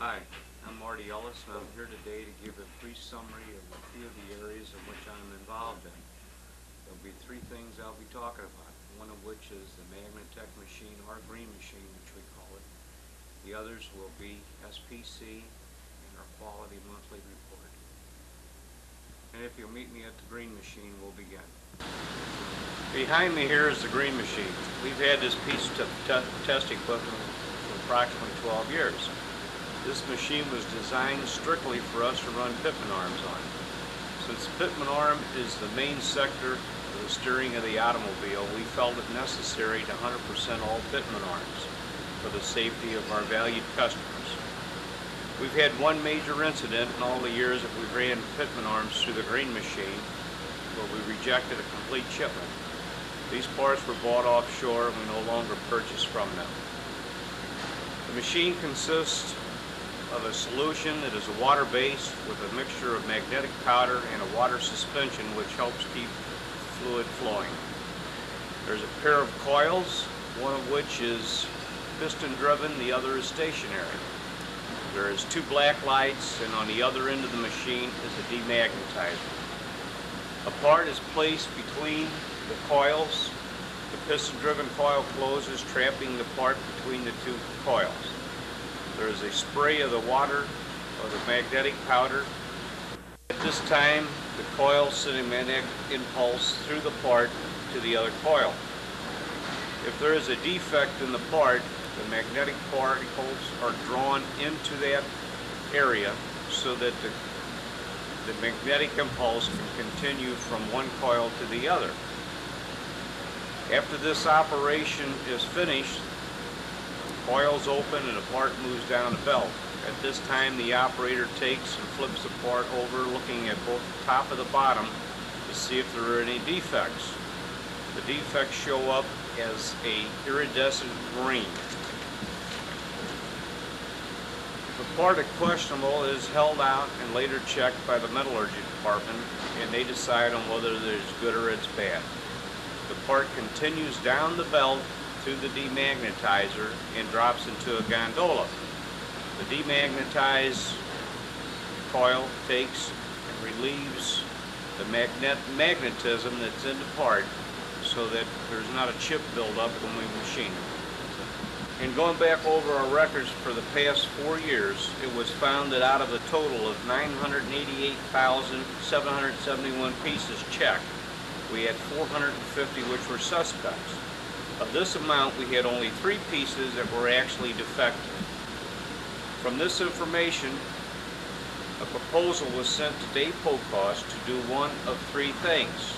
Hi, I'm Marty Ellis, and I'm here today to give a brief summary of a few of the areas in which I'm involved in. There'll be three things I'll be talking about, one of which is the Magnatech machine, or green machine, which we call it. The others will be SPC and our quality monthly report. And if you'll meet me at the green machine, we'll begin. Behind me here is the green machine. We've had this piece of test equipment for approximately 12 years. This machine was designed strictly for us to run pitman arms on. Since the pitman arm is the main sector of the steering of the automobile, we felt it necessary to 100% all pitman arms for the safety of our valued customers. We've had one major incident in all the years that we ran pitman arms through the green machine where we rejected a complete shipment. These parts were bought offshore and we no longer purchase from them. The machine consists of a solution that is water-based with a mixture of magnetic powder and a water suspension which helps keep fluid flowing. There's a pair of coils, one of which is piston-driven, the other is stationary. There is two black lights, and on the other end of the machine is a demagnetizer. A part is placed between the coils. The piston-driven coil closes, trapping the part between the two coils. There is a spray of the water or the magnetic powder. At this time, the coil sends a magnetic impulse through the part to the other coil. If there is a defect in the part, the magnetic particles are drawn into that area so that the magnetic impulse can continue from one coil to the other. After this operation is finished, coils open and the part moves down the belt. At this time, the operator takes and flips the part over, looking at both the top and the bottom to see if there are any defects. The defects show up as a iridescent green. If a part is questionable, it is held out and later checked by the metallurgy department, and they decide on whether it's good or it's bad. The part continues down the belt through the demagnetizer and drops into a gondola. The demagnetized coil takes and relieves the magnetism that's in the part so that there's not a chip buildup when we machine it. And going back over our records for the past 4 years, it was found that out of a total of 988,771 pieces checked, we had 450 which were suspects. Of this amount, we had only 3 pieces that were actually defective. From this information, a proposal was sent to Dave Pocos to do one of 3 things.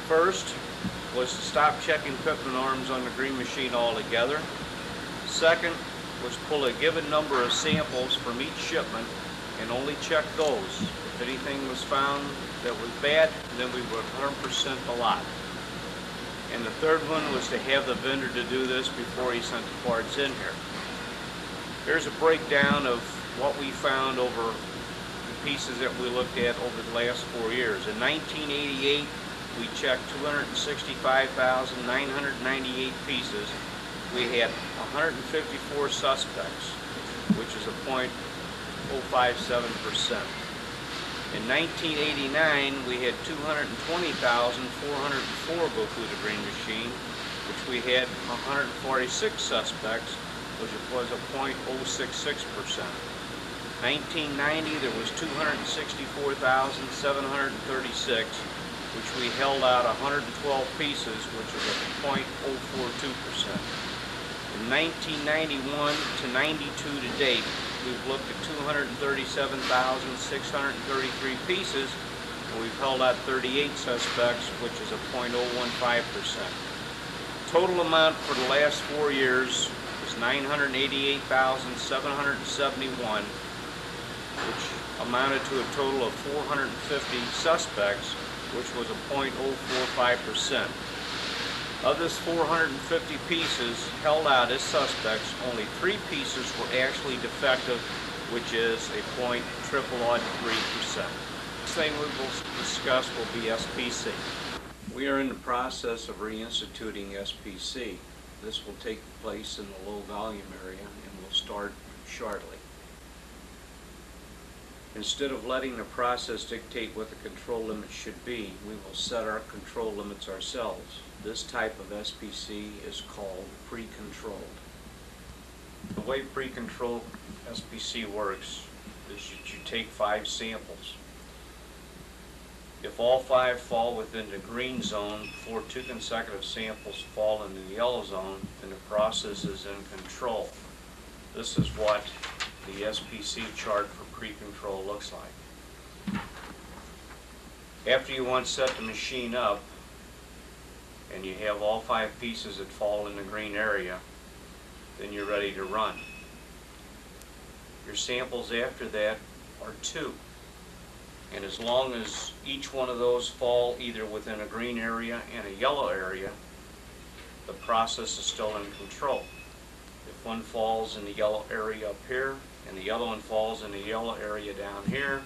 First was to stop checking pitman arms on the green machine altogether. Second was pull a given number of samples from each shipment and only check those. If anything was found that was bad, then we would 100% the lot. And the third one was to have the vendor to do this before he sent the parts in here. Here's a breakdown of what we found over the pieces that we looked at over the last 4 years. In 1988, we checked 265,998 pieces. We had 154 suspects, which is a 0.057%. In 1989, we had 220,404 go through the green machine, which we had 146 suspects, which was a 0.066%. 1990, there was 264,736, which we held out 112 pieces, which is a 0.042%. In 1991 to 92 to date, we've looked at 237,633 pieces, and we've held out 38 suspects, which is a 0.015%. Total amount for the last 4 years is 988,771, which amounted to a total of 450 suspects, which was a 0.045%. Of this 450 pieces held out as suspects, only 3 pieces were actually defective, which is a 0.003%. Next thing we will discuss will be SPC. We are in the process of reinstituting SPC. This will take place in the low volume area and start shortly. Instead of letting the process dictate what the control limits should be, we will set our control limits ourselves. This type of SPC is called pre-controlled. The way pre-controlled SPC works is that you take 5 samples. If all 5 fall within the green zone before 2 consecutive samples fall into the yellow zone, then the process is in control. This is what the SPC chart for pre-control looks like. After you once set the machine up and you have all 5 pieces that fall in the green area, then you're ready to run. Your samples after that are 2. And as long as each one of those fall either within a green area and a yellow area, the process is still in control. If one falls in the yellow area up here and the yellow one falls in the yellow area down here,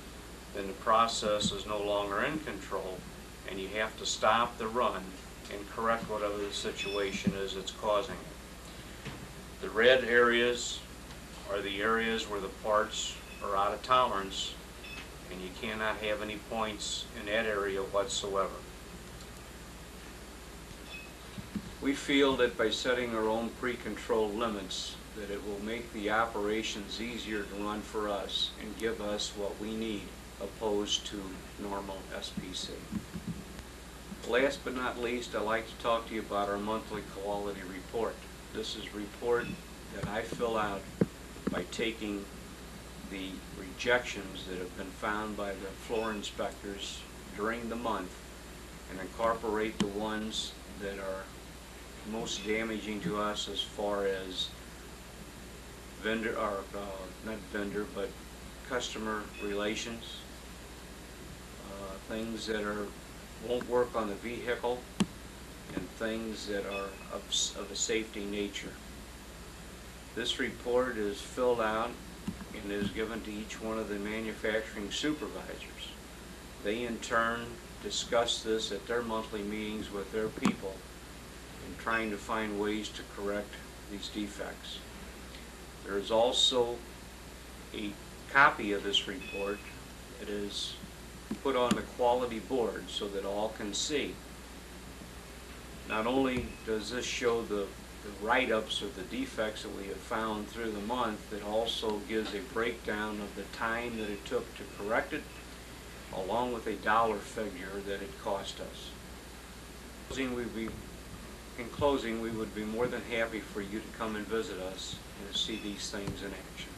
then the process is no longer in control and you have to stop the run and correct whatever the situation is that's causing it. The red areas are the areas where the parts are out of tolerance, and you cannot have any points in that area whatsoever. We feel that by setting our own pre-control limits, that it will make the operations easier to run for us and give us what we need, opposed to normal SPC. Last but not least, I'd like to talk to you about our monthly quality report. This is a report that I fill out by taking the rejections that have been found by the floor inspectors during the month and incorporate the ones that are most damaging to us as far as vendor, or not vendor, but customer relations, things that won't work on the vehicle, and things that are of a safety nature. This report is filled out and is given to each one of the manufacturing supervisors. They in turn discuss this at their monthly meetings with their people in trying to find ways to correct these defects. There is also a copy of this report that is put on the quality board so that all can see. Not only does this show the write-ups of the defects that we have found through the month, it also gives a breakdown of the time that it took to correct it, along with a dollar figure that it cost us. In closing, we would be more than happy for you to come and visit us and to see these things in action.